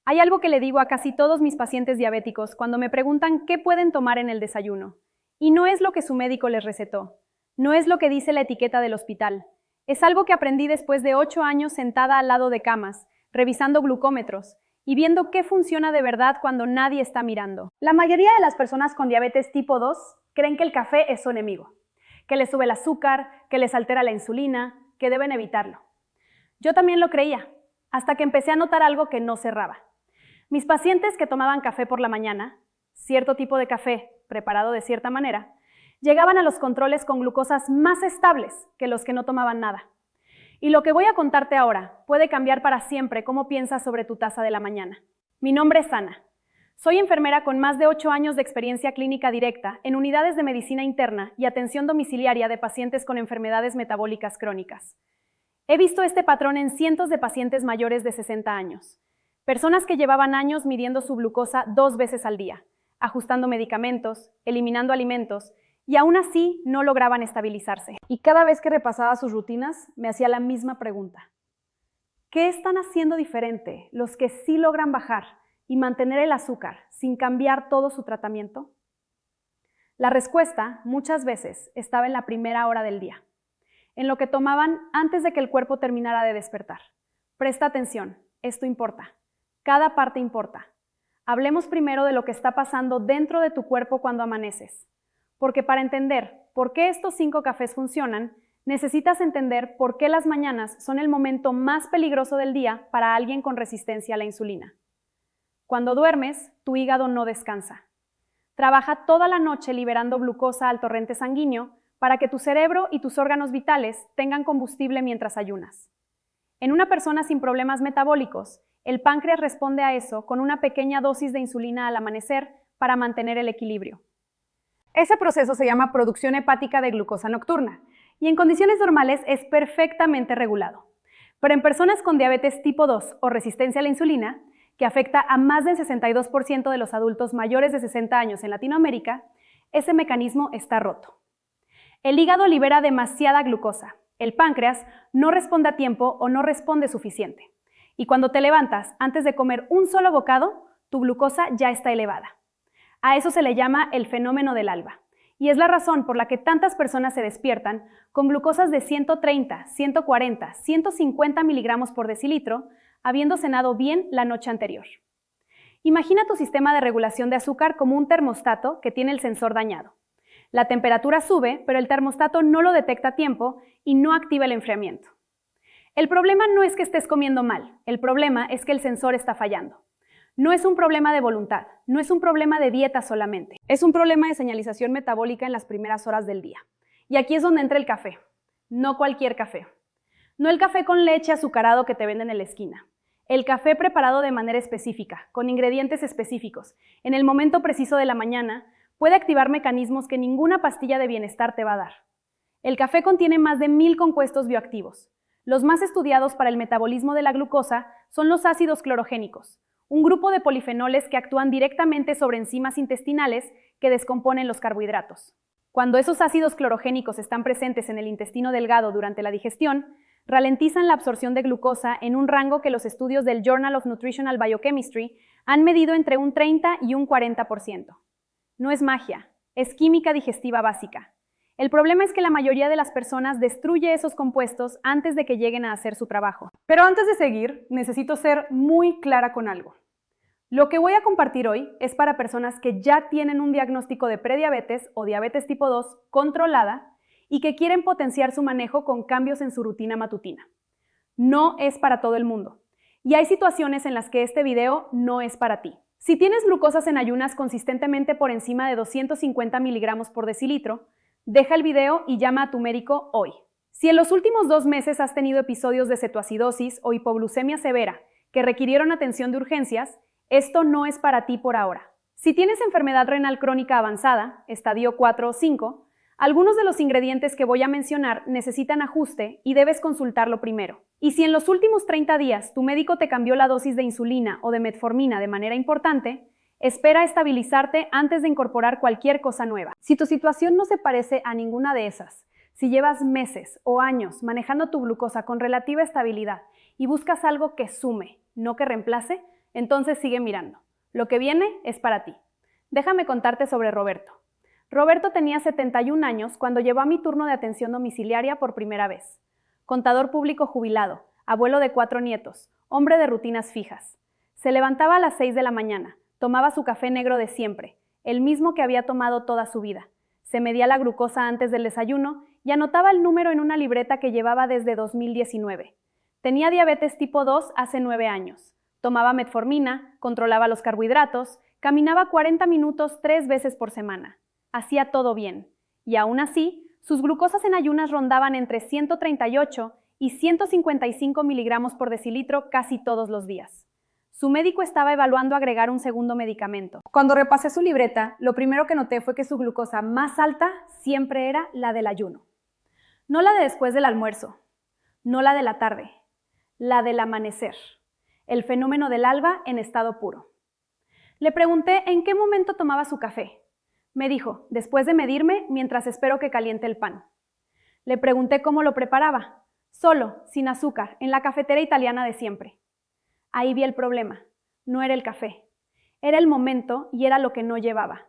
Hay algo que le digo a casi todos mis pacientes diabéticos cuando me preguntan qué pueden tomar en el desayuno. Y no es lo que su médico les recetó. No es lo que dice la etiqueta del hospital. Es algo que aprendí después de 8 años sentada al lado de camas, revisando glucómetros y viendo qué funciona de verdad cuando nadie está mirando. La mayoría de las personas con diabetes tipo 2 creen que el café es su enemigo, que les sube el azúcar, que les altera la insulina, que deben evitarlo. Yo también lo creía, hasta que empecé a notar algo que no cerraba. Mis pacientes que tomaban café por la mañana, cierto tipo de café preparado de cierta manera, llegaban a los controles con glucosas más estables que los que no tomaban nada. Y lo que voy a contarte ahora puede cambiar para siempre cómo piensas sobre tu taza de la mañana. Mi nombre es Ana. Soy enfermera con más de 8 años de experiencia clínica directa en unidades de medicina interna y atención domiciliaria de pacientes con enfermedades metabólicas crónicas. He visto este patrón en cientos de pacientes mayores de 60 años. Personas que llevaban años midiendo su glucosa 2 veces al día, ajustando medicamentos, eliminando alimentos, y aún así no lograban estabilizarse. Y cada vez que repasaba sus rutinas, me hacía la misma pregunta. ¿Qué están haciendo diferente los que sí logran bajar y mantener el azúcar sin cambiar todo su tratamiento? La respuesta, muchas veces, estaba en la primera hora del día, en lo que tomaban antes de que el cuerpo terminara de despertar. Presta atención, esto importa. Cada parte importa. Hablemos primero de lo que está pasando dentro de tu cuerpo cuando amaneces. Porque para entender por qué estos 5 cafés funcionan, necesitas entender por qué las mañanas son el momento más peligroso del día para alguien con resistencia a la insulina. Cuando duermes, tu hígado no descansa. Trabaja toda la noche liberando glucosa al torrente sanguíneo para que tu cerebro y tus órganos vitales tengan combustible mientras ayunas. En una persona sin problemas metabólicos, el páncreas responde a eso con una pequeña dosis de insulina al amanecer para mantener el equilibrio. Ese proceso se llama producción hepática de glucosa nocturna y en condiciones normales es perfectamente regulado. Pero en personas con diabetes tipo 2 o resistencia a la insulina, que afecta a más del 62% de los adultos mayores de 60 años en Latinoamérica, ese mecanismo está roto. El hígado libera demasiada glucosa, el páncreas no responde a tiempo o no responde suficiente. Y cuando te levantas antes de comer un solo bocado, tu glucosa ya está elevada. A eso se le llama el fenómeno del alba, y es la razón por la que tantas personas se despiertan con glucosas de 130, 140, 150 miligramos por decilitro, habiendo cenado bien la noche anterior. Imagina tu sistema de regulación de azúcar como un termostato que tiene el sensor dañado. La temperatura sube, pero el termostato no lo detecta a tiempo y no activa el enfriamiento. El problema no es que estés comiendo mal, el problema es que el sensor está fallando. No es un problema de voluntad, no es un problema de dieta solamente. Es un problema de señalización metabólica en las primeras horas del día. Y aquí es donde entra el café. No cualquier café. No el café con leche azucarado que te venden en la esquina. El café preparado de manera específica, con ingredientes específicos, en el momento preciso de la mañana, puede activar mecanismos que ninguna pastilla de bienestar te va a dar. El café contiene más de 1000 compuestos bioactivos. Los más estudiados para el metabolismo de la glucosa son los ácidos clorogénicos, un grupo de polifenoles que actúan directamente sobre enzimas intestinales que descomponen los carbohidratos. Cuando esos ácidos clorogénicos están presentes en el intestino delgado durante la digestión, ralentizan la absorción de glucosa en un rango que los estudios del Journal of Nutritional Biochemistry han medido entre un 30 y un 40%. No es magia, es química digestiva básica. El problema es que la mayoría de las personas destruye esos compuestos antes de que lleguen a hacer su trabajo. Pero antes de seguir, necesito ser muy clara con algo. Lo que voy a compartir hoy es para personas que ya tienen un diagnóstico de prediabetes o diabetes tipo 2 controlada y que quieren potenciar su manejo con cambios en su rutina matutina. No es para todo el mundo. Y hay situaciones en las que este video no es para ti. Si tienes glucosas en ayunas consistentemente por encima de 250 miligramos por decilitro, deja el video y llama a tu médico hoy. Si en los últimos 2 meses has tenido episodios de cetoacidosis o hipoglucemia severa que requirieron atención de urgencias, esto no es para ti por ahora. Si tienes enfermedad renal crónica avanzada, estadio 4 o 5, algunos de los ingredientes que voy a mencionar necesitan ajuste y debes consultarlo primero. Y si en los últimos 30 días tu médico te cambió la dosis de insulina o de metformina de manera importante, espera estabilizarte antes de incorporar cualquier cosa nueva. Si tu situación no se parece a ninguna de esas, si llevas meses o años manejando tu glucosa con relativa estabilidad y buscas algo que sume, no que reemplace, Entonces sigue mirando. Lo que viene es para ti. Déjame contarte sobre Roberto. Roberto tenía 71 años cuando llegó a mi turno de atención domiciliaria por primera vez. Contador público jubilado, abuelo de 4 nietos, hombre de rutinas fijas. Se levantaba a las 6 de la mañana, tomaba su café negro de siempre, el mismo que había tomado toda su vida. Se medía la glucosa antes del desayuno y anotaba el número en una libreta que llevaba desde 2019. Tenía diabetes tipo 2 hace 9 años. Tomaba metformina, controlaba los carbohidratos, caminaba 40 minutos 3 veces por semana. Hacía todo bien. Y aún así, sus glucosas en ayunas rondaban entre 138 y 155 miligramos por decilitro casi todos los días. Su médico estaba evaluando agregar un segundo medicamento. Cuando repasé su libreta, lo primero que noté fue que su glucosa más alta siempre era la del ayuno. No la de después del almuerzo, no la de la tarde, la del amanecer, el fenómeno del alba en estado puro. Le pregunté en qué momento tomaba su café. Me dijo, después de medirme, mientras espero que caliente el pan. Le pregunté cómo lo preparaba. Solo, sin azúcar, en la cafetera italiana de siempre. Ahí vi el problema. No era el café. Era el momento y era lo que no llevaba.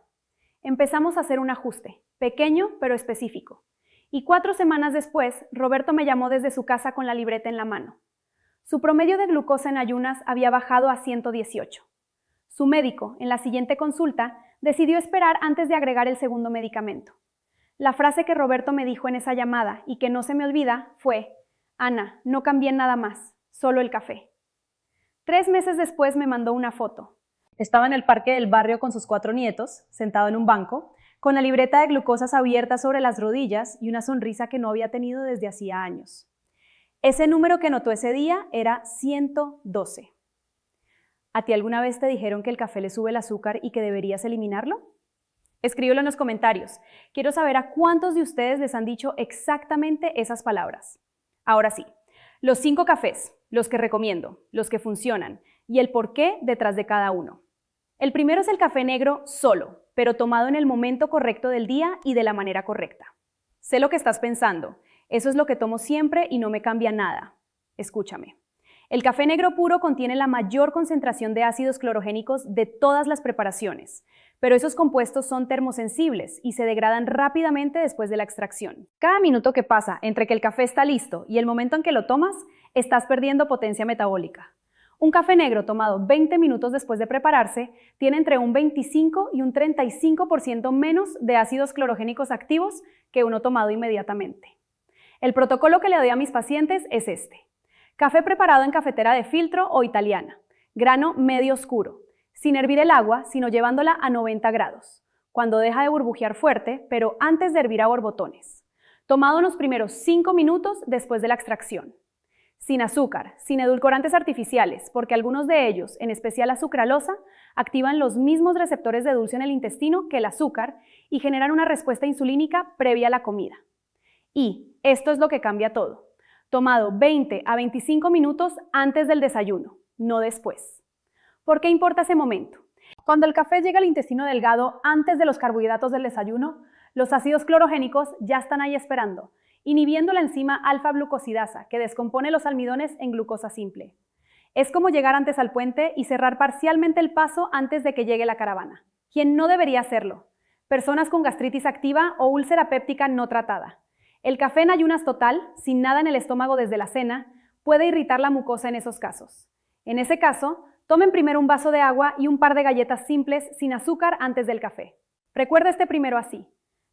Empezamos a hacer un ajuste, pequeño pero específico. Y 4 semanas después, Roberto me llamó desde su casa con la libreta en la mano. Su promedio de glucosa en ayunas había bajado a 118. Su médico, en la siguiente consulta, decidió esperar antes de agregar el segundo medicamento. La frase que Roberto me dijo en esa llamada y que no se me olvida fue: Ana, no cambié nada más, solo el café. 3 meses después me mandó una foto. Estaba en el parque del barrio con sus 4 nietos, sentado en un banco, con la libreta de glucosas abierta sobre las rodillas y una sonrisa que no había tenido desde hacía años. Ese número que notó ese día era 112. ¿A ti alguna vez te dijeron que el café le sube el azúcar y que deberías eliminarlo? Escríbelo en los comentarios. Quiero saber a cuántos de ustedes les han dicho exactamente esas palabras. Ahora sí, los 5 cafés, los que recomiendo, los que funcionan y el porqué detrás de cada uno. El primero es el café negro solo, pero tomado en el momento correcto del día y de la manera correcta. Sé lo que estás pensando. Eso es lo que tomo siempre y no me cambia nada. Escúchame. El café negro puro contiene la mayor concentración de ácidos clorogénicos de todas las preparaciones, pero esos compuestos son termosensibles y se degradan rápidamente después de la extracción. Cada minuto que pasa entre que el café está listo y el momento en que lo tomas, estás perdiendo potencia metabólica. Un café negro tomado 20 minutos después de prepararse tiene entre un 25 y un 35% menos de ácidos clorogénicos activos que uno tomado inmediatamente. El protocolo que le doy a mis pacientes es este. Café preparado en cafetera de filtro o italiana, grano medio oscuro, sin hervir el agua, sino llevándola a 90 grados, cuando deja de burbujear fuerte, pero antes de hervir a borbotones. Tomado en los primeros 5 minutos después de la extracción. Sin azúcar, sin edulcorantes artificiales, porque algunos de ellos, en especial la sucralosa, activan los mismos receptores de dulce en el intestino que el azúcar y generan una respuesta insulínica previa a la comida. Y esto es lo que cambia todo. Tomado 20 a 25 minutos antes del desayuno, no después. ¿Por qué importa ese momento? Cuando el café llega al intestino delgado antes de los carbohidratos del desayuno, los ácidos clorogénicos ya están ahí esperando, inhibiendo la enzima alfa-glucosidasa que descompone los almidones en glucosa simple. Es como llegar antes al puente y cerrar parcialmente el paso antes de que llegue la caravana. ¿Quién no debería hacerlo? Personas con gastritis activa o úlcera péptica no tratada. El café en ayunas total, sin nada en el estómago desde la cena, puede irritar la mucosa en esos casos. En ese caso, tomen primero un vaso de agua y un par de galletas simples sin azúcar antes del café. Recuerda este primero así.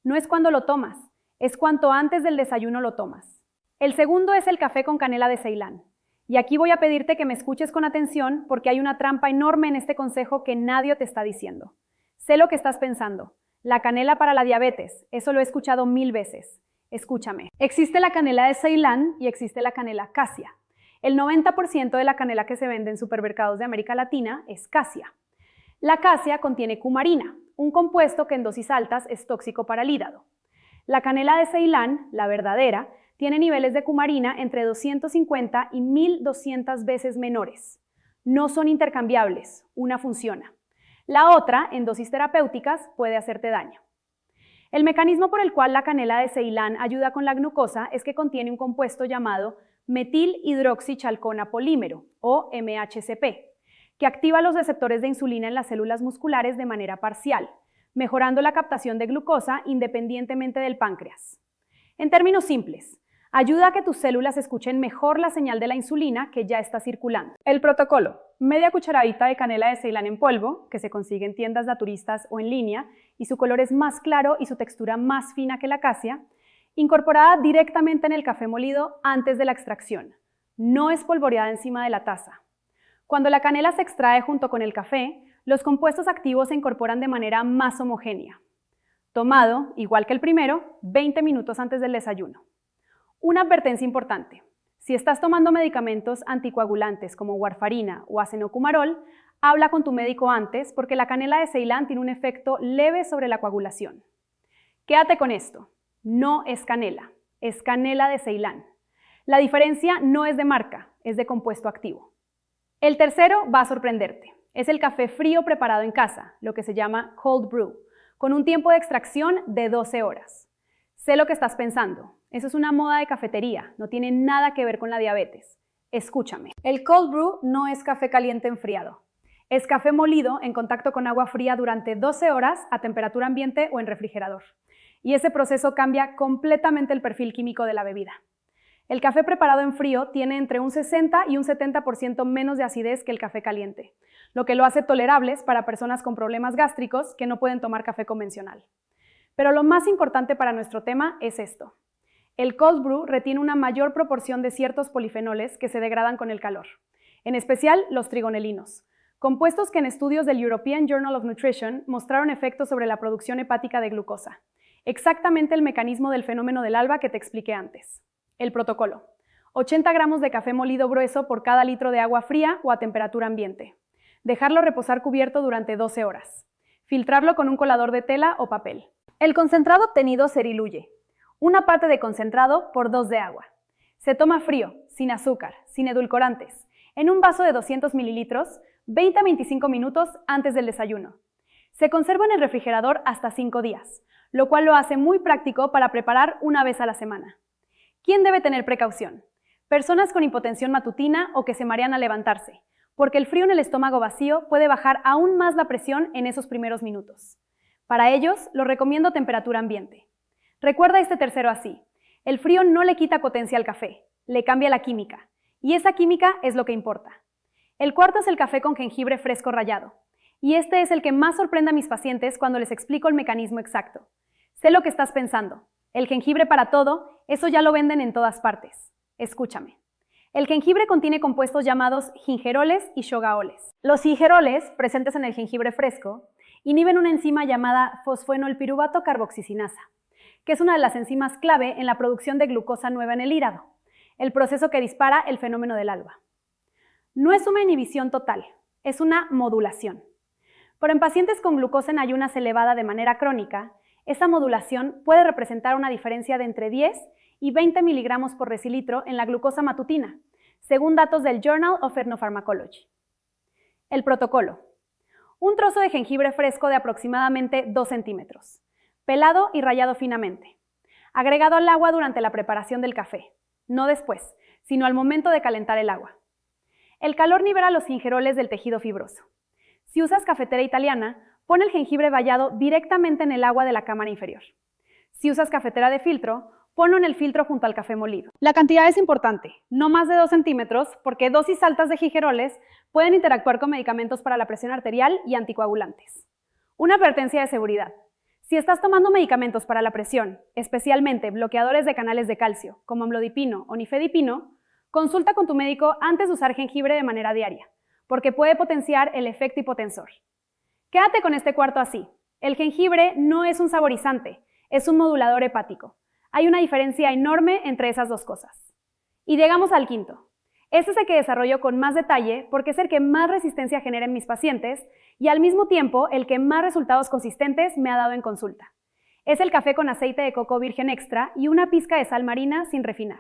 No es cuando lo tomas, es cuanto antes del desayuno lo tomas. El segundo es el café con canela de Ceilán. Y aquí voy a pedirte que me escuches con atención porque hay una trampa enorme en este consejo que nadie te está diciendo. Sé lo que estás pensando. La canela para la diabetes, eso lo he escuchado 1000 veces. Escúchame, existe la canela de Ceilán y existe la canela Cassia. El 90% de la canela que se vende en supermercados de América Latina es Cassia. La Cassia contiene cumarina, un compuesto que en dosis altas es tóxico para el hígado. La canela de Ceilán, la verdadera, tiene niveles de cumarina entre 250 y 1200 veces menores. No son intercambiables, una funciona. La otra, en dosis terapéuticas, puede hacerte daño. El mecanismo por el cual la canela de Ceilán ayuda con la glucosa es que contiene un compuesto llamado metilhidroxichalcona polímero, o MHCP, que activa los receptores de insulina en las células musculares de manera parcial, mejorando la captación de glucosa independientemente del páncreas. En términos simples, ayuda a que tus células escuchen mejor la señal de la insulina que ya está circulando. El protocolo: media cucharadita de canela de Ceilán en polvo, que se consigue en tiendas naturistas o en línea, y su color es más claro y su textura más fina que la acacia, incorporada directamente en el café molido antes de la extracción. No espolvoreada encima de la taza. Cuando la canela se extrae junto con el café, los compuestos activos se incorporan de manera más homogénea. Tomado, igual que el primero, 20 minutos antes del desayuno. Una advertencia importante: si estás tomando medicamentos anticoagulantes como warfarina o acenocumarol, habla con tu médico antes porque la canela de Ceilán tiene un efecto leve sobre la coagulación. Quédate con esto: no es canela, es canela de Ceilán. La diferencia no es de marca, es de compuesto activo. El tercero va a sorprenderte. Es el café frío preparado en casa, lo que se llama cold brew, con un tiempo de extracción de 12 horas. Sé lo que estás pensando. Eso es una moda de cafetería, no tiene nada que ver con la diabetes. Escúchame. El cold brew no es café caliente enfriado. Es café molido en contacto con agua fría durante 12 horas a temperatura ambiente o en refrigerador. Y ese proceso cambia completamente el perfil químico de la bebida. El café preparado en frío tiene entre un 60 y un 70% menos de acidez que el café caliente, lo que lo hace tolerables para personas con problemas gástricos que no pueden tomar café convencional. Pero lo más importante para nuestro tema es esto: el cold brew retiene una mayor proporción de ciertos polifenoles que se degradan con el calor, en especial los trigonelinos, compuestos que en estudios del European Journal of Nutrition mostraron efectos sobre la producción hepática de glucosa, exactamente el mecanismo del fenómeno del ALBA que te expliqué antes. El protocolo: 80 gramos de café molido grueso por cada litro de agua fría o a temperatura ambiente. Dejarlo reposar cubierto durante 12 horas. Filtrarlo con un colador de tela o papel. El concentrado obtenido se diluye. Una parte de concentrado por 2 de agua. Se toma frío, sin azúcar, sin edulcorantes, en un vaso de 200 mililitros, 20 a 25 minutos antes del desayuno. Se conserva en el refrigerador hasta 5 días, lo cual lo hace muy práctico para preparar una vez a la semana. ¿Quién debe tener precaución? Personas con hipotensión matutina o que se marean al levantarse, porque el frío en el estómago vacío puede bajar aún más la presión en esos primeros minutos. Para ellos, lo recomiendo temperatura ambiente. Recuerda este tercero así: el frío no le quita potencia al café, le cambia la química, y esa química es lo que importa. El cuarto es el café con jengibre fresco rallado, y este es el que más sorprende a mis pacientes cuando les explico el mecanismo exacto. Sé lo que estás pensando: el jengibre para todo, eso ya lo venden en todas partes. Escúchame. El jengibre contiene compuestos llamados gingeroles y shogaoles. Los gingeroles, presentes en el jengibre fresco, inhiben una enzima llamada fosfoenolpiruvato carboxicinasa, que es una de las enzimas clave en la producción de glucosa nueva en el hígado, el proceso que dispara el fenómeno del ALBA. No es una inhibición total, es una modulación. Pero en pacientes con glucosa en ayunas elevada de manera crónica, esa modulación puede representar una diferencia de entre 10 y 20 miligramos por decilitro en la glucosa matutina, según datos del Journal of Ethnopharmacology. El protocolo: un trozo de jengibre fresco de aproximadamente 2 centímetros, pelado y rallado finamente, agregado al agua durante la preparación del café, no después, sino al momento de calentar el agua. El calor libera los gingeroles del tejido fibroso. Si usas cafetera italiana, pon el jengibre rallado directamente en el agua de la cámara inferior. Si usas cafetera de filtro, ponlo en el filtro junto al café molido. La cantidad es importante, no más de 2 centímetros, porque dosis altas de gingeroles pueden interactuar con medicamentos para la presión arterial y anticoagulantes. Una advertencia de seguridad: si estás tomando medicamentos para la presión, especialmente bloqueadores de canales de calcio, como amlodipino o nifedipino, consulta con tu médico antes de usar jengibre de manera diaria, porque puede potenciar el efecto hipotensor. Quédate con este cuarto así: el jengibre no es un saborizante, es un modulador hepático. Hay una diferencia enorme entre esas dos cosas. Y llegamos al quinto. Este es el que desarrollo con más detalle porque es el que más resistencia genera en mis pacientes y al mismo tiempo el que más resultados consistentes me ha dado en consulta. Es el café con aceite de coco virgen extra y una pizca de sal marina sin refinar.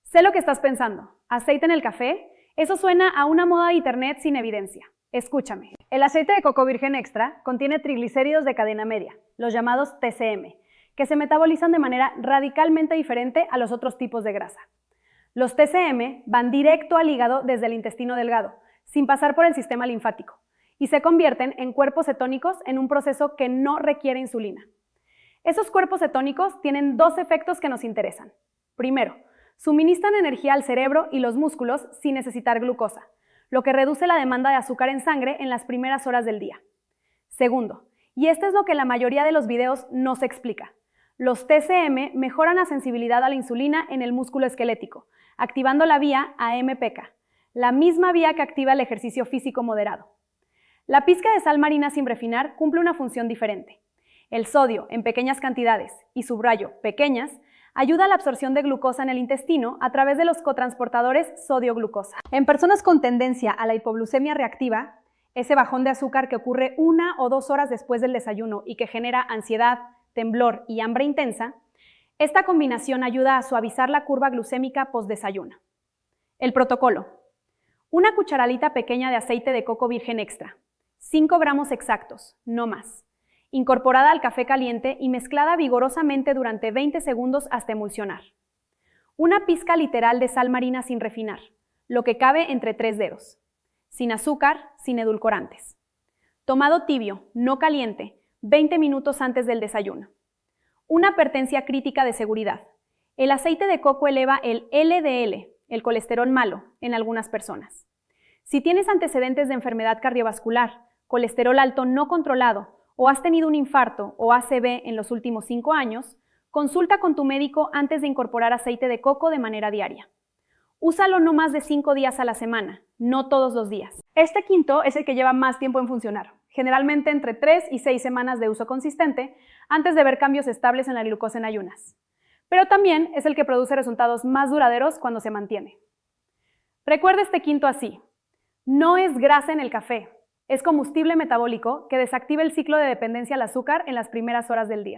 Sé lo que estás pensando: ¿aceite en el café? Eso suena a una moda de internet sin evidencia. Escúchame. El aceite de coco virgen extra contiene triglicéridos de cadena media, los llamados TCM, que se metabolizan de manera radicalmente diferente a los otros tipos de grasa. Los TCM van directo al hígado desde el intestino delgado, sin pasar por el sistema linfático, y se convierten en cuerpos cetónicos en un proceso que no requiere insulina. Esos cuerpos cetónicos tienen dos efectos que nos interesan. Primero, suministran energía al cerebro y los músculos sin necesitar glucosa, lo que reduce la demanda de azúcar en sangre en las primeras horas del día. Segundo, y esto es lo que la mayoría de los videos no se explica, los TCM mejoran la sensibilidad a la insulina en el músculo esquelético, activando la vía AMPK, la misma vía que activa el ejercicio físico moderado. La pizca de sal marina sin refinar cumple una función diferente. El sodio, en pequeñas cantidades, y subrayo, pequeñas, ayuda a la absorción de glucosa en el intestino a través de los cotransportadores sodio-glucosa. En personas con tendencia a la hipoglucemia reactiva, ese bajón de azúcar que ocurre 1 o 2 horas después del desayuno y que genera ansiedad, temblor y hambre intensa, esta combinación ayuda a suavizar la curva glucémica postdesayuno. El protocolo. Una cucharadita pequeña de aceite de coco virgen extra, 5 gramos exactos, no más, incorporada al café caliente y mezclada vigorosamente durante 20 segundos hasta emulsionar. Una pizca literal de sal marina sin refinar, lo que cabe entre 3 dedos. Sin azúcar, sin edulcorantes. Tomado tibio, no caliente, 20 minutos antes del desayuno. Una advertencia crítica de seguridad. El aceite de coco eleva el LDL, el colesterol malo, en algunas personas. Si tienes antecedentes de enfermedad cardiovascular, colesterol alto no controlado, o has tenido un infarto o ACV en los últimos 5 años, consulta con tu médico antes de incorporar aceite de coco de manera diaria. Úsalo no más de 5 días a la semana, no todos los días. Este quinto es el que lleva más tiempo en funcionar, generalmente entre 3 y 6 semanas de uso consistente, antes de ver cambios estables en la glucosa en ayunas. Pero también es el que produce resultados más duraderos cuando se mantiene. Recuerda este quinto así: no es grasa en el café, es combustible metabólico que desactiva el ciclo de dependencia al azúcar en las primeras horas del día.